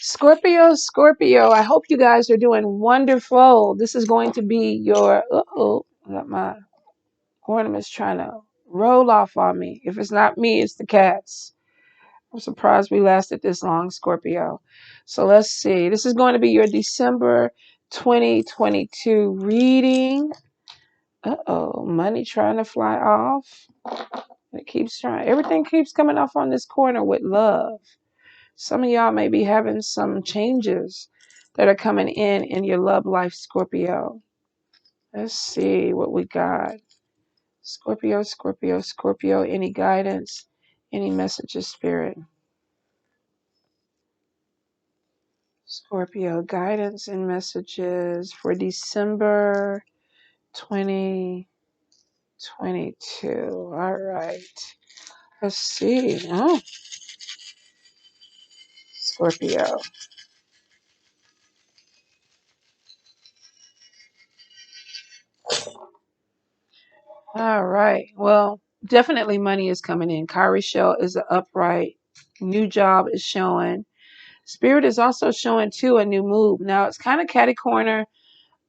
Scorpio, I hope you guys are doing wonderful. This is going to be your, I got my ornaments trying to roll off on me. If it's not me, it's the cats. I'm surprised we lasted this long, Scorpio. So let's see. This is going to be your December 2022 reading. Money trying to fly off. It keeps trying. Everything keeps coming off on this corner with love. Some of y'all may be having some changes that are coming in your love life, Scorpio. Let's see what we got. Scorpio. Any guidance? Any messages, Spirit? Scorpio, guidance and messages for December 2022. All right. Let's see. Oh, Scorpio. All right. Well, definitely money is coming in. Kyrie shell is an upright. New job is showing. Spirit is also showing too a new move. Now it's kind of catty corner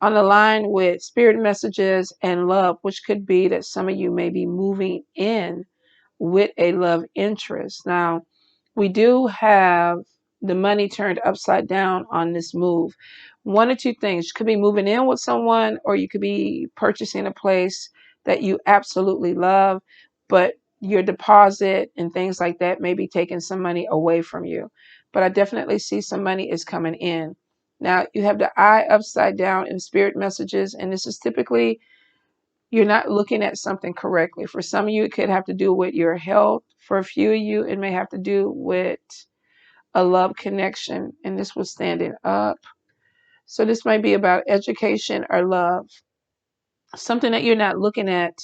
on the line with spirit messages and love, which could be that some of you may be moving in with a love interest. Now, we do have the money turned upside down on this move. One or two things. You could be moving in with someone, or you could be purchasing a place that you absolutely love, but your deposit and things like that may be taking some money away from you. But I definitely see some money is coming in. Now, you have the eye upside down in spirit messages, and this is typically you're not looking at something correctly. For some of you, it could have to do with your health. For a few of you, it may have to do with a love connection, and this was standing up. So this might be about education or love, something that you're not looking at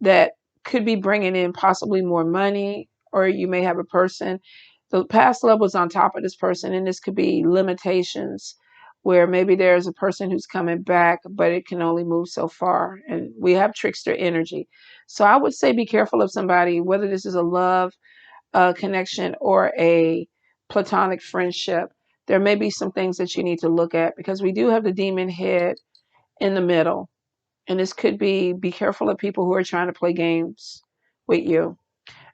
that could be bringing in possibly more money, or you may have a person. The past love was on top of this person, and this could be limitations where maybe there's a person who's coming back, but it can only move so far. And we have trickster energy. So I would say be careful of somebody, whether this is a love connection or a platonic friendship. There may be some things that you need to look at because we do have the demon head in the middle. And this could be careful of people who are trying to play games with you.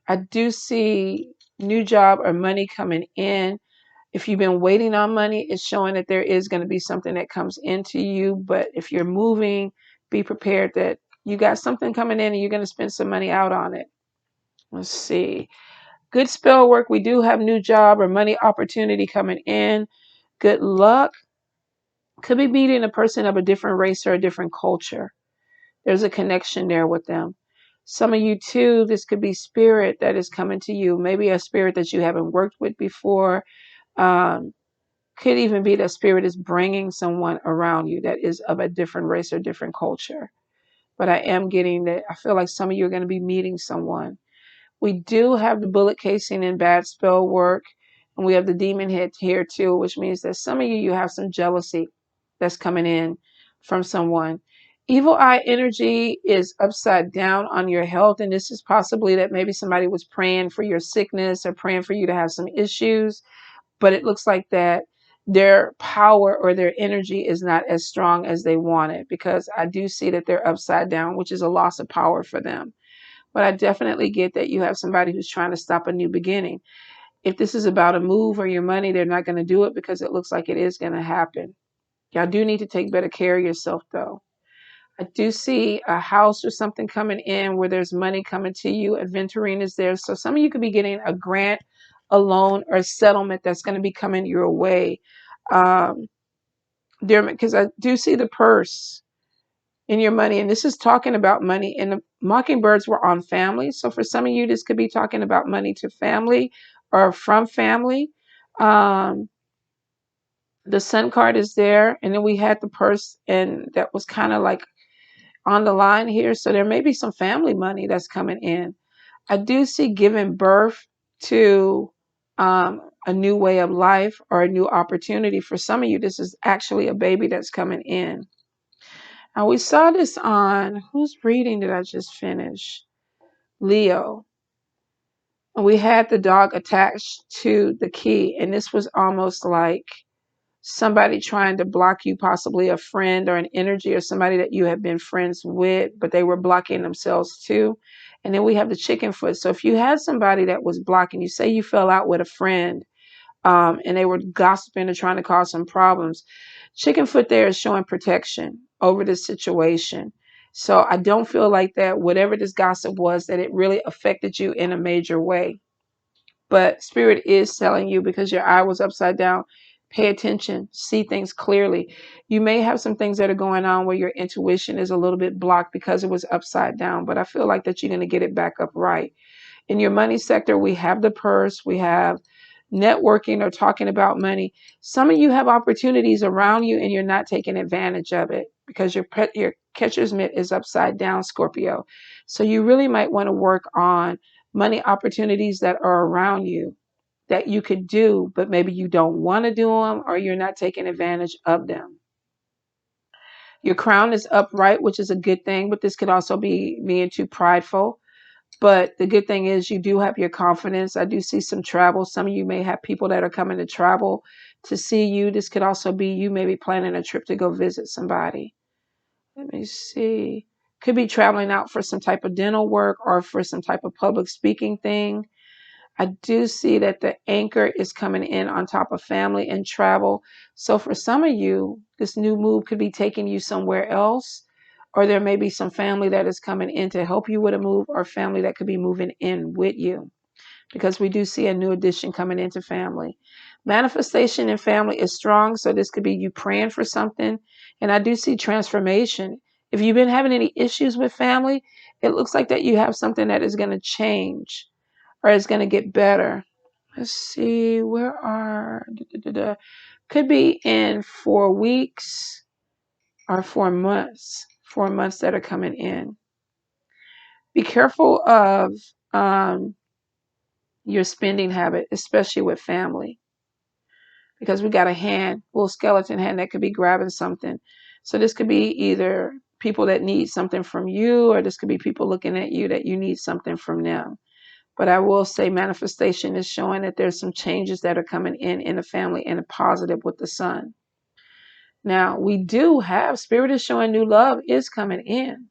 I do see new job or money coming in. If you've been waiting on money, it's showing that there is going to be something that comes into you. But if you're moving, be prepared that you got something coming in and you're going to spend some money out on it. Let's see. Good spell work. We do have new job or money opportunity coming in. Good luck. Could be meeting a person of a different race or a different culture. There's a connection there with them. Some of you too, this could be spirit that is coming to you. Maybe a spirit that you haven't worked with before. Um, could even be that spirit is bringing someone around you that is of a different race or different culture. But I am getting that. I feel like some of you are going to be meeting someone. We do have the bullet casing and bad spell work. And we have the demon head here too, which means that some of you have some jealousy that's coming in from someone. Evil eye energy is upside down on your health. And this is possibly that maybe somebody was praying for your sickness or praying for you to have some issues. But it looks like that their power or their energy is not as strong as they want it, because I do see that they're upside down, which is a loss of power for them. But I definitely get that you have somebody who's trying to stop a new beginning. If this is about a move or your money, they're not going to do it because it looks like it is going to happen. Y'all do need to take better care of yourself, though. I do see a house or something coming in where there's money coming to you. Adventuring is there. So some of you could be getting a grant, a loan, or a settlement that's going to be coming your way. There, because I do see the purse in your money, and this is talking about money, and the mockingbirds were on family. So for some of you, this could be talking about money to family or from family. Um, the sun card is there, and then we had the purse, and that was kind of like on the line here. So there may be some family money that's coming in. I do see giving birth to a new way of life or a new opportunity. For some of you, this is actually a baby that's coming in. Now, we saw this on, whose reading did I just finish? Leo. we had the dog attached to the key, and this was almost like somebody trying to block you, possibly a friend or an energy or somebody that you have been friends with, but they were blocking themselves too. And then we have the chicken foot. So if you had somebody that was blocking you, say you fell out with a friend, and they were gossiping or trying to cause some problems, chicken foot there is showing protection over this situation. So I don't feel like that whatever this gossip was, that it really affected you in a major way. But spirit is telling you, because your eye was upside down, pay attention, see things clearly. You may have some things that are going on where your intuition is a little bit blocked because it was upside down, but I feel like that you're going to get it back up right. In your money sector, we have the purse, we have networking or talking about money. Some of you have opportunities around you and you're not taking advantage of it because your catcher's mitt is upside down, Scorpio. So you really might want to work on money opportunities that are around you that you could do, but maybe you don't want to do them or you're not taking advantage of them. Your crown is upright, which is a good thing, but this could also be being too prideful. But the good thing is you do have your confidence. I do see some travel. Some of you may have people that are coming to travel to see you. This could also be you maybe planning a trip to go visit somebody. Let me see. Could be traveling out for some type of dental work or for some type of public speaking thing. I do see that the anchor is coming in on top of family and travel. So for some of you, this new move could be taking you somewhere else, or there may be some family that is coming in to help you with a move, or family that could be moving in with you, because we do see a new addition coming into family. Manifestation in family is strong, so this could be you praying for something. And I do see transformation. If you've been having any issues with family, it looks like that you have something that is going to change or it's going to get better. Let's see, where are, could be in 4 weeks or 4 months, 4 months that are coming in. Be careful of your spending habit, especially with family, because we got a hand, little skeleton hand that could be grabbing something. So this could be either people that need something from you, or this could be people looking at you that you need something from them. But I will say manifestation is showing that there's some changes that are coming in the family and a positive with the sun. Now, we do have, spirit is showing new love is coming in.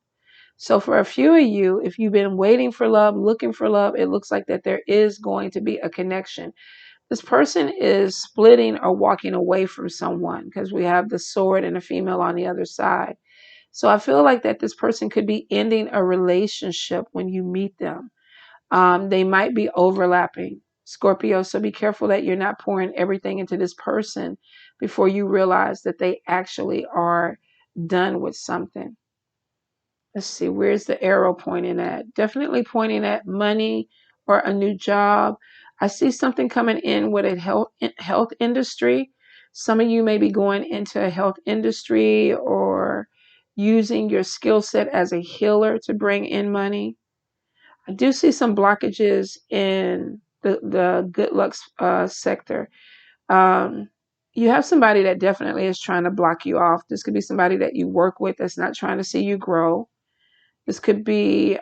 So for a few of you, if you've been waiting for love, looking for love, it looks like that there is going to be a connection. This person is splitting or walking away from someone, because we have the sword and a female on the other side. So I feel like that this person could be ending a relationship when you meet them. They might be overlapping, Scorpio. So be careful that you're not pouring everything into this person before you realize that they actually are done with something. Let's see, where's the arrow pointing at? Definitely pointing at money or a new job. I see something coming in with a health industry. Some of you may be going into a health industry or using your skill set as a healer to bring in money. I do see some blockages in the good luck sector. Um, you have somebody that definitely is trying to block you off. This could be somebody that you work with that's not trying to see you grow. This could be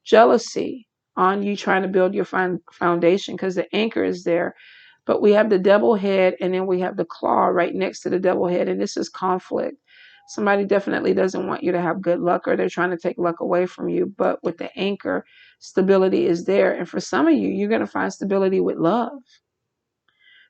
jealousy on you trying to build your foundation, because the anchor is there. But we have the double head, and then we have the claw right next to the double head, and this is conflict. Somebody definitely doesn't want you to have good luck, or they're trying to take luck away from you. But with the anchor, stability is there. And for some of you, you're going to find stability with love.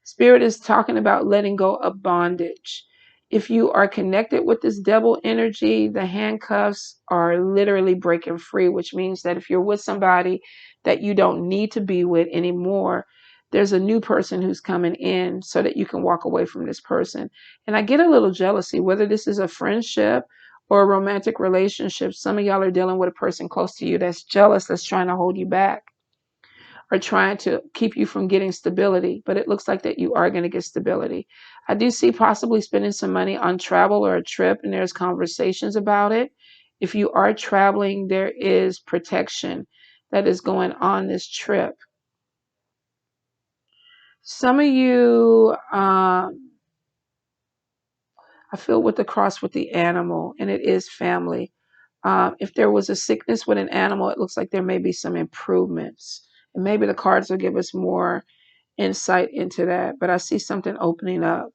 Spirit is talking about letting go of bondage. If you are connected with this devil energy, the handcuffs are literally breaking free, which means that if you're with somebody that you don't need to be with anymore, there's a new person who's coming in so that you can walk away from this person. And I get a little jealousy, whether this is a friendship or a romantic relationship. Some of y'all are dealing with a person close to you that's jealous, that's trying to hold you back, are trying to keep you from getting stability, but it looks like that you are going to get stability. I do see possibly spending some money on travel or a trip, and there's conversations about it. If you are traveling, there is protection that is going on this trip. Some of you, I feel with the cross with the animal, and it is family. If there was a sickness with an animal, it looks like there may be some improvements. And maybe the cards will give us more insight into that. But I see something opening up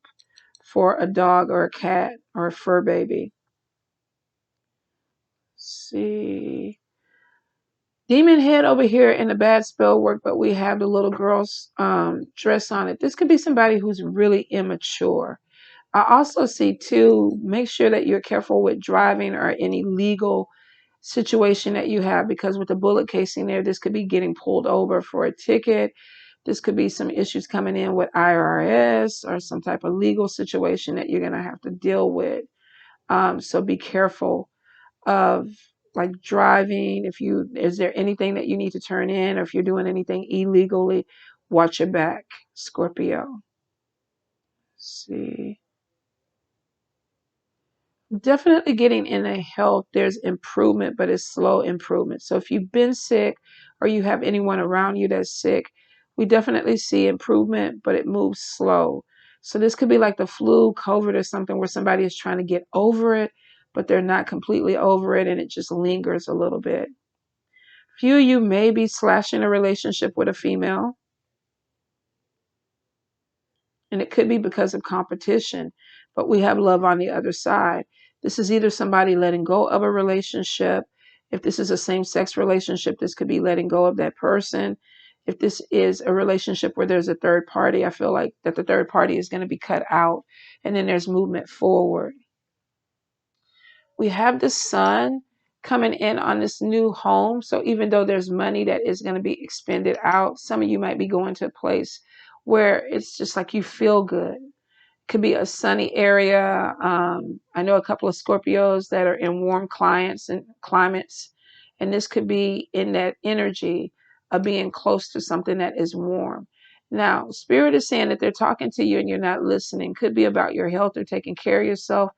for a dog or a cat or a fur baby. Let's see. Demon head over here in the bad spell work, but we have the little girl's dress on it. This could be somebody who's really immature. I also see too, make sure that you're careful with driving or any legal situation that you have, because with the bullet casing there, this could be getting pulled over for a ticket. This could be some issues coming in with IRS or some type of legal situation that you're going to have to deal with. So be careful of like driving. Is there anything that you need to turn in, or if you're doing anything illegally, watch your back, Scorpio. Let's see. Definitely getting in a health, there's improvement, but it's slow improvement. So if you've been sick or you have anyone around you that's sick, we definitely see improvement, but it moves slow. So this could be like the flu, COVID, or something where somebody is trying to get over it, but they're not completely over it and it just lingers a little bit. Few of you may be slashing a relationship with a female. And it could be because of competition, but we have love on the other side. This is either somebody letting go of a relationship. If this is a same-sex relationship, this could be letting go of that person. If this is a relationship where there's a third party, I feel like that the third party is going to be cut out, and then there's movement forward. We have the sun coming in on this new home. So even though there's money that is going to be expended out, some of you might be going to a place where it's just like you feel good. Could be a sunny area. I know a couple of Scorpios that are in warm climates, and this could be in that energy of being close to something that is warm. Now, Spirit is saying that they're talking to you and you're not listening. Could be about your health or taking care of yourself.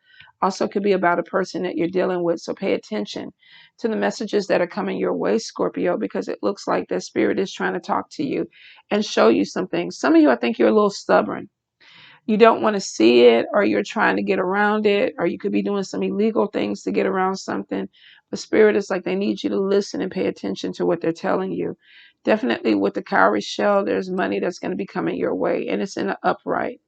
Also could be about a person that you're dealing with. So pay attention to the messages that are coming your way, Scorpio, because it looks like that Spirit is trying to talk to you and show you some things. Some of you, I think you're a little stubborn. You don't want to see it, or you're trying to get around it, or you could be doing some illegal things to get around something. But Spirit is like they need you to listen and pay attention to what they're telling you. Definitely with the cowrie shell, there's money that's going to be coming your way, and it's in the upright.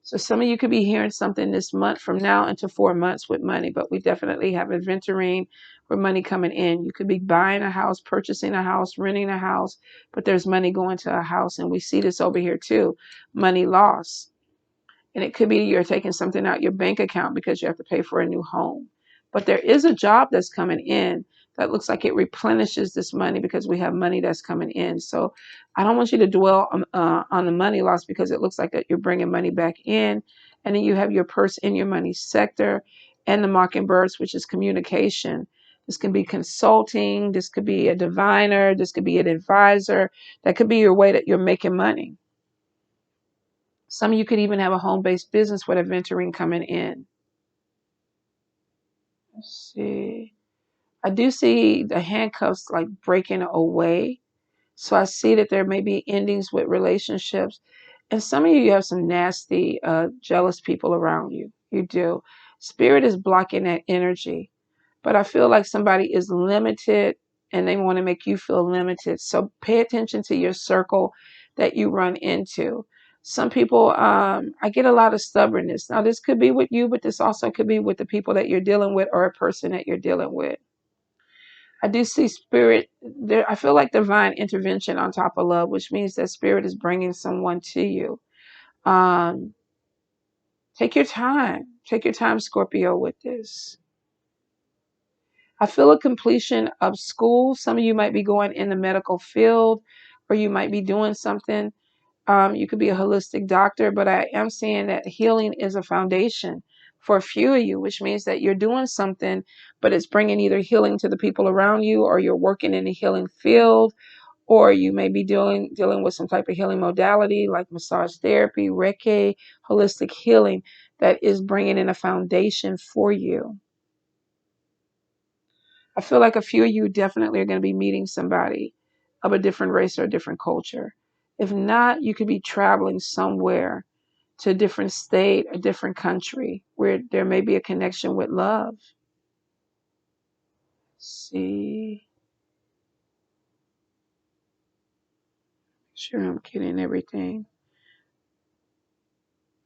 So some of you could be hearing something this month from now into 4 months with money, but we definitely have a venturing where money coming in. You could be buying a house, purchasing a house, renting a house, but there's money going to a house. And we see this over here too, money loss. And it could be you're taking something out your bank account because you have to pay for a new home. But there is a job that's coming in that looks like it replenishes this money because we have money that's coming in. So I don't want you to dwell on the money loss, because it looks like that you're bringing money back in. And then you have your purse in your money sector and the mockingbirds, which is communication. This can be consulting. This could be a diviner. This could be an advisor. That could be your way that you're making money. Some of you could even have a home-based business with a venturing coming in. Let's see. I do see the handcuffs like breaking away. So I see that there may be endings with relationships. And some of you have some nasty, jealous people around you. You do. Spirit is blocking that energy. But I feel like somebody is limited and they want to make you feel limited. So pay attention to your circle that you run into. Some people, I get a lot of stubbornness. Now, this could be with you, but this also could be with the people that you're dealing with or a person that you're dealing with. I do see spirit there. I feel like divine intervention on top of love, which means that spirit is bringing someone to you. Um, take your time. Take your time, Scorpio, with this. I feel a completion of school. Some of you might be going in the medical field, or you might be doing something. You could be a holistic doctor, but I am seeing that healing is a foundation for a few of you, which means that you're doing something, but it's bringing either healing to the people around you, or you're working in the healing field, or you may be dealing with some type of healing modality like massage therapy, Reiki, holistic healing that is bringing in a foundation for you. I feel like a few of you definitely are going to be meeting somebody of a different race or a different culture. If not, you could be traveling somewhere to a different state, a different country where there may be a connection with love. Let's see. Sure, I'm getting everything.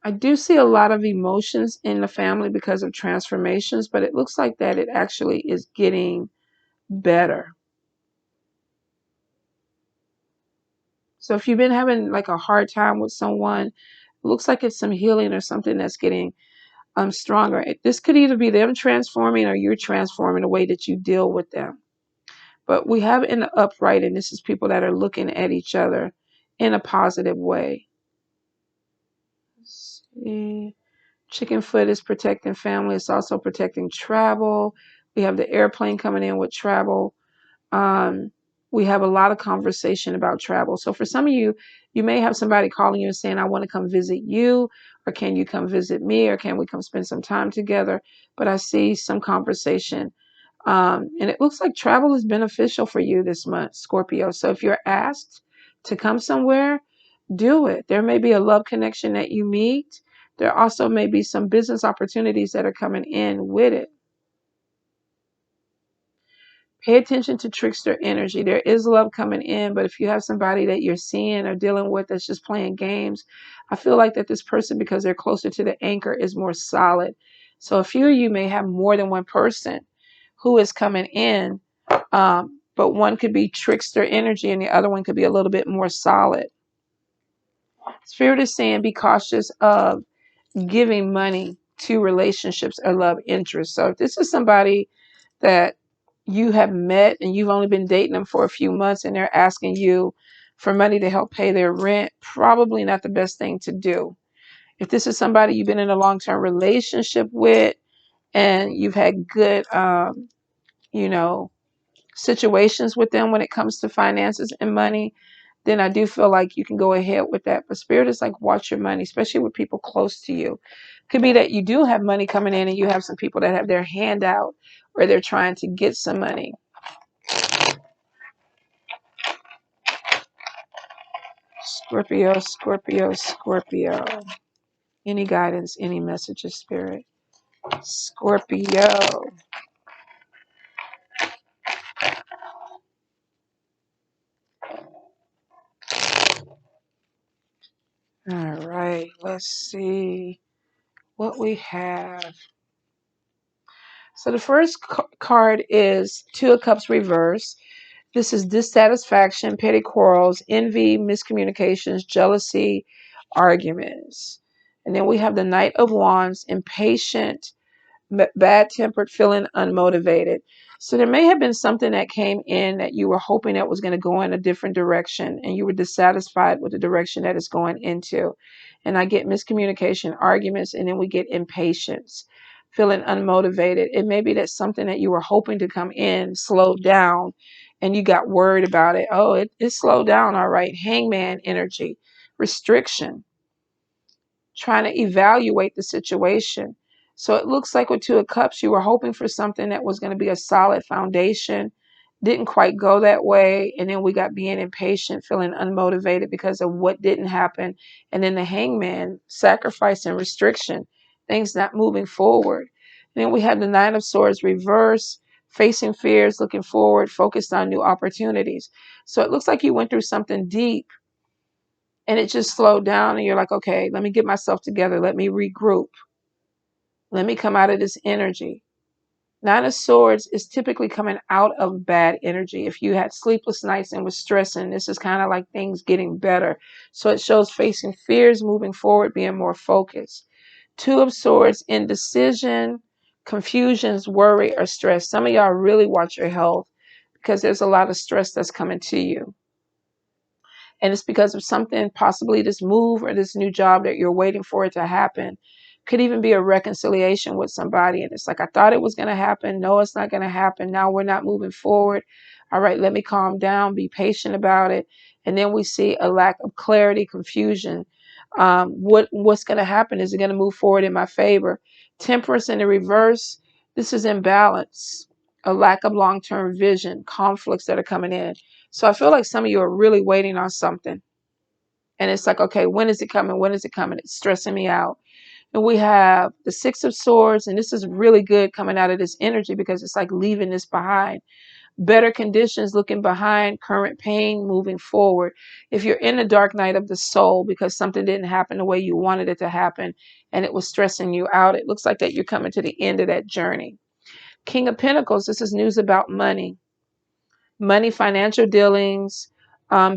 I do see a lot of emotions in the family because of transformations, but it looks like that it actually is getting better. So if you've been having like a hard time with someone, it looks like it's some healing or something that's getting stronger. This could either be them transforming or you're transforming the way that you deal with them. But we have in the upright, and this is people that are looking at each other in a positive way. Let's see. Chicken foot is protecting family. It's also protecting travel. We have the airplane coming in with travel. Um, we have a lot of conversation about travel. So for some of you, you may have somebody calling you and saying, I want to come visit you, or can you come visit me, or can we come spend some time together? But I see some conversation. And it looks like travel is beneficial for you this month, Scorpio. So if you're asked to come somewhere, do it. There may be a love connection that you meet. There also may be some business opportunities that are coming in with it. Pay attention to trickster energy. There is love coming in, but if you have somebody that you're seeing or dealing with that's just playing games, I feel like that this person, because they're closer to the anchor, is more solid. So a few of you may have more than one person who is coming in, but one could be trickster energy and the other one could be a little bit more solid. Spirit is saying be cautious of giving money to relationships or love interests. So if this is somebody that you have met and you've only been dating them for a few months and they're asking you for money to help pay their rent, probably not the best thing to do. If this is somebody you've been in a long-term relationship with and you've had good, you know, situations with them when it comes to finances and money, then I do feel like you can go ahead with that. But Spirit is like, watch your money, especially with people close to you. Could be that you do have money coming in and you have some people that have their hand out or they're trying to get some money. Scorpio, Scorpio, Scorpio. Any guidance, any messages, Spirit? Scorpio. All right, let's see what we have. So the first card is Two of Cups reverse. This is dissatisfaction, petty quarrels, envy, miscommunications, jealousy, arguments. And then we have the Knight of Wands, impatient, bad-tempered, feeling unmotivated. So there may have been something that came in that you were hoping that was going to go in a different direction and you were dissatisfied with the direction that it's going into. And I get miscommunication, arguments, and then we get impatience, feeling unmotivated. It may be that something that you were hoping to come in slowed down and you got worried about it. Oh, it slowed down. All right. Hangman energy, restriction, trying to evaluate the situation. So it looks like with Two of Cups, you were hoping for something that was going to be a solid foundation. Didn't quite go that way. And then we got being impatient, feeling unmotivated because of what didn't happen. And then the Hangman, sacrifice and restriction, things not moving forward. And then we have the Nine of Swords reverse, facing fears, looking forward, focused on new opportunities. So it looks like you went through something deep and it just slowed down and you're like, okay, let me get myself together. Let me regroup. Let me come out of this energy. Nine of Swords is typically coming out of bad energy. If you had sleepless nights and was stressing, this is kind of like things getting better. So it shows facing fears, moving forward, being more focused. Two of Swords, indecision, confusions, worry, or stress. Some of y'all really watch your health because there's a lot of stress that's coming to you. And it's because of something, possibly this move or this new job that you're waiting for it to happen. Could even be a reconciliation with somebody. And it's like, I thought it was going to happen. No, it's not going to happen. Now we're not moving forward. All right, let me calm down, be patient about it. And then we see a lack of clarity, confusion. What's going to happen? Is it going to move forward in my favor? Temperance in the reverse. This is imbalance, a lack of long-term vision, conflicts that are coming in. So I feel like some of you are really waiting on something. And it's like, okay, when is it coming? When is it coming? It's stressing me out. And we have the Six of Swords. And this is really good coming out of this energy because it's like leaving this behind. better conditions, looking behind current pain, moving forward. If you're in the dark night of the soul because something didn't happen the way you wanted it to happen and it was stressing you out, it looks like that you're coming to the end of that journey. King of Pentacles, this is news about money. Money, financial dealings,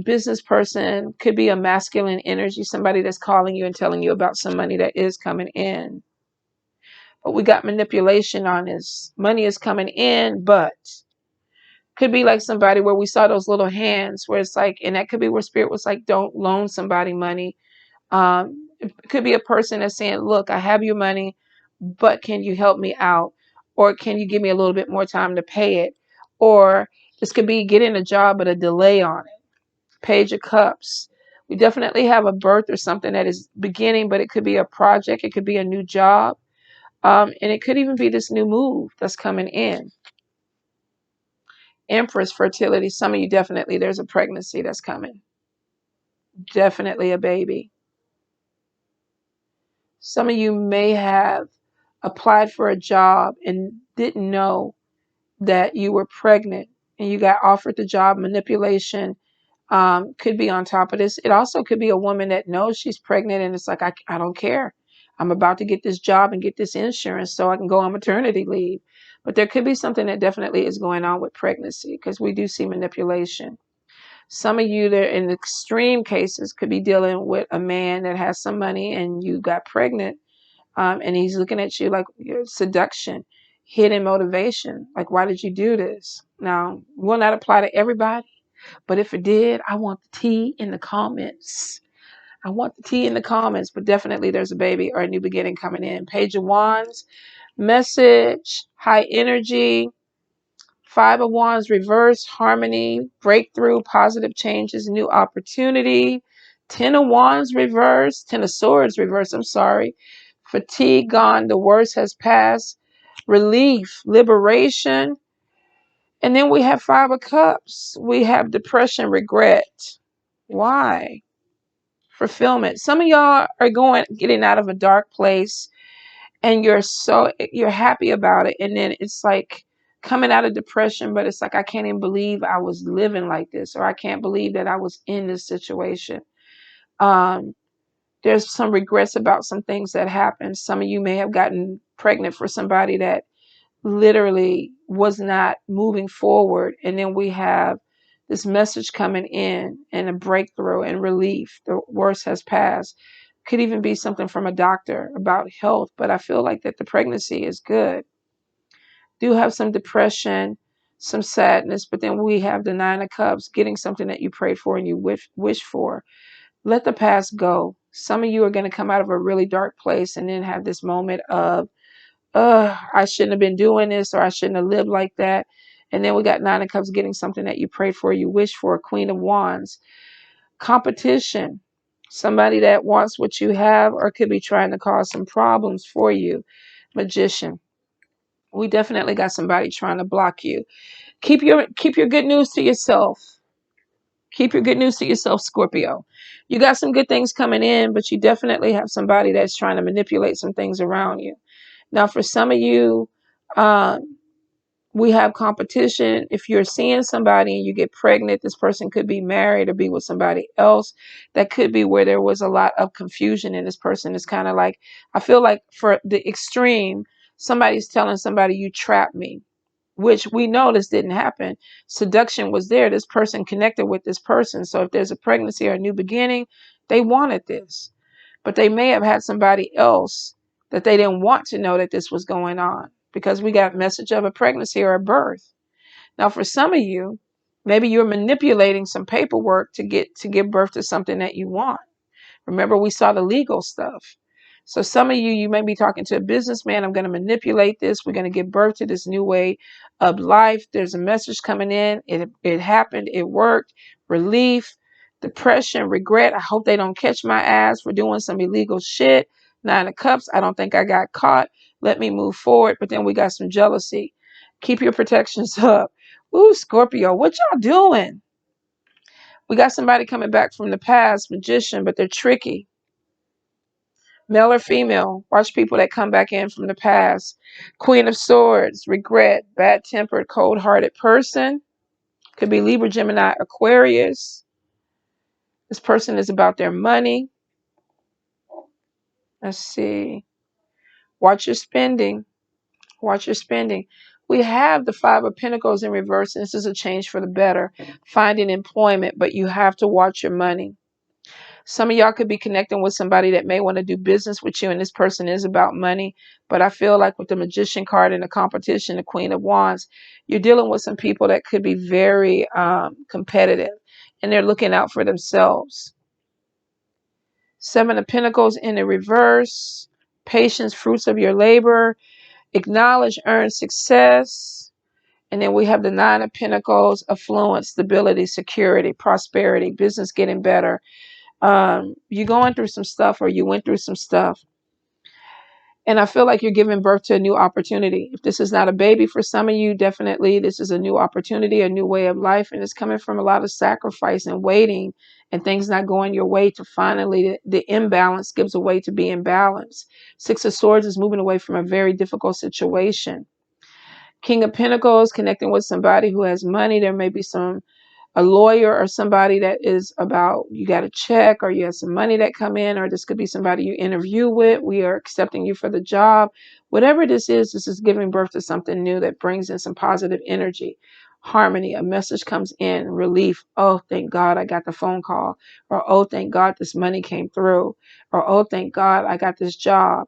business person, could be a masculine energy, somebody that's calling you and telling you about some money that is coming in. But we got manipulation on this. Money is coming in, but could be like somebody where we saw those little hands where it's like, and that could be where spirit was like, don't loan somebody money. It could be a person that's saying, look, I have your money, but can you help me out? Or can you give me a little bit more time to pay it? Or this could be getting a job, but a delay on it. Page of Cups. We definitely have a birth or something that is beginning, but it could be a project. It could be a new job. And it could even be this new move that's coming in. Empress, fertility. Some of you definitely, there's a pregnancy that's coming. Definitely a baby. Some of you may have applied for a job and didn't know that you were pregnant and you got offered the job. Manipulation could be on top of this. It also could be a woman that knows she's pregnant and it's like, I don't care. I'm about to get this job and get this insurance so I can go on maternity leave. But there could be something that definitely is going on with pregnancy because we do see manipulation. Some of you that in extreme cases could be dealing with a man that has some money and you got pregnant, and he's looking at you like seduction, hidden motivation. Like, why did you do this? Now, will not apply to everybody, but if it did, I want the tea in the comments. I want the tea in the comments, but definitely there's a baby or a new beginning coming in. Page of Wands, message, high energy. Five of Wands reverse, harmony, breakthrough, positive changes, new opportunity. Ten of Wands reverse, Ten of Swords reverse, I'm sorry. Fatigue gone, the worst has passed. Relief, liberation. And then we have Five of Cups. We have depression, regret. Why? Fulfillment. Some of y'all are getting out of a dark place and you're happy about it, and then it's like coming out of depression, but it's like, I can't even believe I was living like this, or I can't believe that I was in this situation. There's some regrets about some things that happened. Some of you may have gotten pregnant for somebody that literally was not moving forward, and then we have this message coming in and a breakthrough and relief. The worst has passed. Could even be something from a doctor about health, but I feel like that the pregnancy is good. Do have some depression, some sadness, but then we have the Nine of Cups, getting something that you prayed for and you wish for. Let the past go. Some of you are going to come out of a really dark place and then have this moment of, I shouldn't have been doing this, or I shouldn't have lived like that. And then we got Nine of Cups, getting something that you prayed for, you wish for. Queen of Wands, competition. Somebody that wants what you have or could be trying to cause some problems for you. Magician. We definitely got somebody trying to block you. Keep your good news to yourself. Keep your good news to yourself, Scorpio. You got some good things coming in, but you definitely have somebody that's trying to manipulate some things around you. Now, for some of you, we have competition. If you're seeing somebody and you get pregnant, this person could be married or be with somebody else. That could be where there was a lot of confusion, and this person is kind of like, I feel like for the extreme, somebody's telling somebody, you trapped me, which we know this didn't happen. Seduction was there. This person connected with this person. So if there's a pregnancy or a new beginning, they wanted this, but they may have had somebody else that they didn't want to know that this was going on, because we got message of a pregnancy or a birth. Now, for some of you, maybe you're manipulating some paperwork to give birth to something that you want. Remember, we saw the legal stuff. So some of you may be talking to a businessman. I'm going to manipulate this. We're going to give birth to this new way of life. There's a message coming in. It happened. It worked. Relief, depression, regret. I hope they don't catch my ass for doing some illegal shit. Nine of Cups. I don't think I got caught. Let me move forward. But then we got some jealousy. Keep your protections up. Ooh, Scorpio, what y'all doing? We got somebody coming back from the past, magician, but they're tricky. Male or female, watch people that come back in from the past. Queen of Swords, regret, bad-tempered, cold-hearted person. Could be Libra, Gemini, Aquarius. This person is about their money. Let's see. Watch your spending. Watch your spending. We have the Five of Pentacles in reverse, and this is a change for the better. Finding employment, but you have to watch your money. Some of y'all could be connecting with somebody that may want to do business with you, and this person is about money. But I feel like with the Magician card and the competition, the Queen of Wands, you're dealing with some people that could be very competitive, and they're looking out for themselves. Seven of Pentacles in the reverse. Patience, fruits of your labor. Acknowledge, earn success. And then we have the Nine of Pentacles, affluence, stability, security, prosperity, business getting better. You're going through some stuff, or you went through some stuff. And I feel like you're giving birth to a new opportunity. If this is not a baby for some of you, definitely this is a new opportunity, a new way of life. And it's coming from a lot of sacrifice and waiting and things not going your way to finally the imbalance gives way to being balanced. Six of Swords is moving away from a very difficult situation. King of Pentacles, connecting with somebody who has money. There may be a lawyer or somebody that is about, you got a check or you have some money that come in, or this could be somebody you interview with. We are accepting you for the job. Whatever this is giving birth to something new that brings in some positive energy, harmony. A message comes in, relief. Oh, thank God I got the phone call. Or, oh, thank God this money came through. Or, oh, thank God I got this job.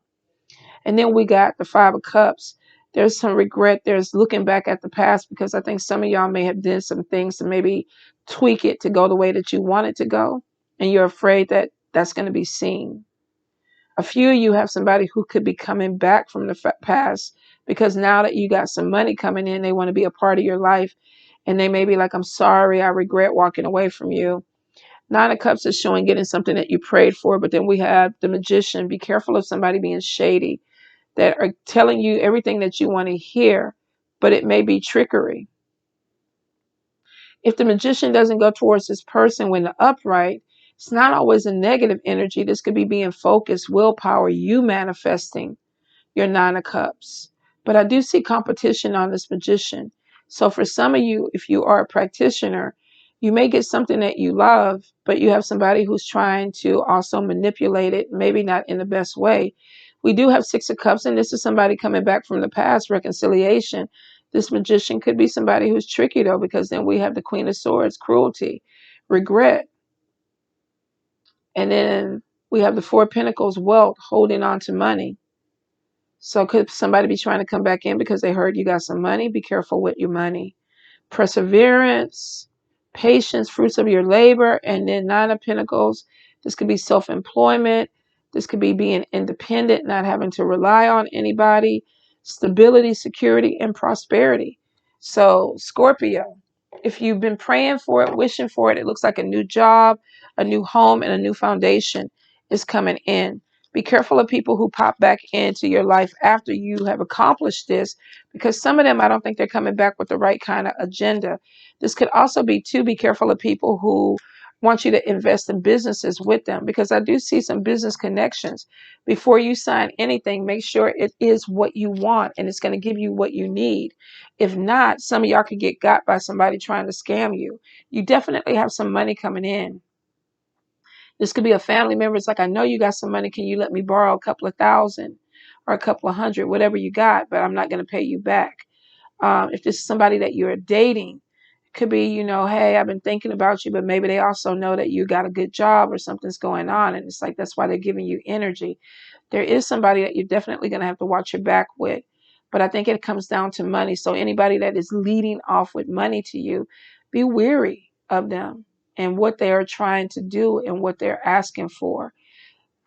And then we got the Five of Cups. There's some regret. There's looking back at the past, because I think some of y'all may have done some things to maybe tweak it to go the way that you want it to go. And you're afraid that that's going to be seen. A few of you have somebody who could be coming back from the past, because now that you got some money coming in, they want to be a part of your life. And they may be like, I'm sorry, I regret walking away from you. Nine of Cups is showing getting something that you prayed for. But then we have the Magician. Be careful of somebody being shady, that are telling you everything that you want to hear, but it may be trickery. If the Magician doesn't go towards this person when the upright, it's not always a negative energy. This could be being focused, willpower, you manifesting your Nine of Cups. But I do see competition on this Magician. So for some of you, if you are a practitioner, you may get something that you love, but you have somebody who's trying to also manipulate it, maybe not in the best way. We do have Six of Cups, and this is somebody coming back from the past, reconciliation. This Magician could be somebody who's tricky, though, because then we have the Queen of Swords, cruelty, regret. And then we have the Four of Pentacles, wealth, holding on to money. So could somebody be trying to come back in because they heard you got some money? Be careful with your money. Perseverance, patience, fruits of your labor, and then Nine of Pentacles. This could be self-employment. This could be being independent, not having to rely on anybody. Stability, security, and prosperity. So Scorpio, if you've been praying for it, wishing for it, it looks like a new job, a new home, and a new foundation is coming in. Be careful of people who pop back into your life after you have accomplished this, because some of them, I don't think they're coming back with the right kind of agenda. This could also be, too, be careful of people who want you to invest in businesses with them, because I do see some business connections. Before you sign anything, make sure it is what you want and it's going to give you what you need. If not, some of y'all could get got by somebody trying to scam you. You definitely have some money coming in. This could be a family member. It's like, I know you got some money. Can you let me borrow a couple of thousand or a couple of hundred, whatever you got, but I'm not going to pay you back. If this is somebody that you're dating, it could be, hey, I've been thinking about you, but maybe they also know that you got a good job or something's going on. And it's like, that's why they're giving you energy. There is somebody that you're definitely going to have to watch your back with. But I think it comes down to money. So anybody that is leading off with money to you, be wary of them and what they are trying to do and what they're asking for.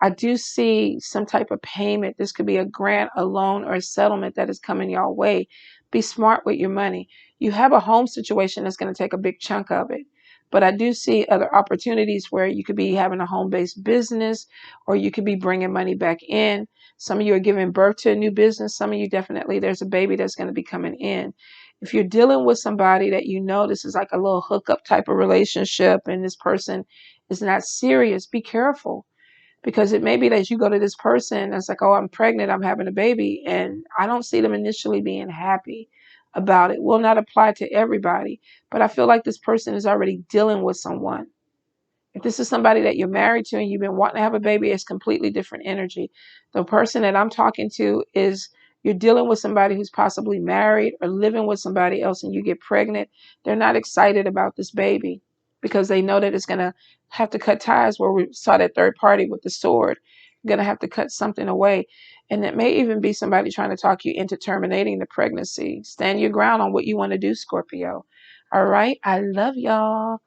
I do see some type of payment. This could be a grant, a loan, or a settlement that is coming your way. Be smart with your money. You have a home situation that's going to take a big chunk of it. But I do see other opportunities where you could be having a home-based business, or you could be bringing money back in. Some of you are giving birth to a new business. Some of you definitely, there's a baby that's going to be coming in. If you're dealing with somebody that this is like a little hookup type of relationship and this person is not serious, be careful. Because it may be that you go to this person and it's like, oh, I'm pregnant, I'm having a baby. And I don't see them initially being happy. about it. Will not apply to everybody, but I feel like this person is already dealing with someone. If this is somebody that you're married to and you've been wanting to have a baby, it's completely different energy. The person that I'm talking to is you're dealing with somebody who's possibly married or living with somebody else and you get pregnant. They're not excited about this baby because they know that it's going to have to cut ties where we saw that third party with the sword. Going to have to cut something away. And it may even be somebody trying to talk you into terminating the pregnancy. Stand your ground on what you want to do, Scorpio. All right. I love y'all.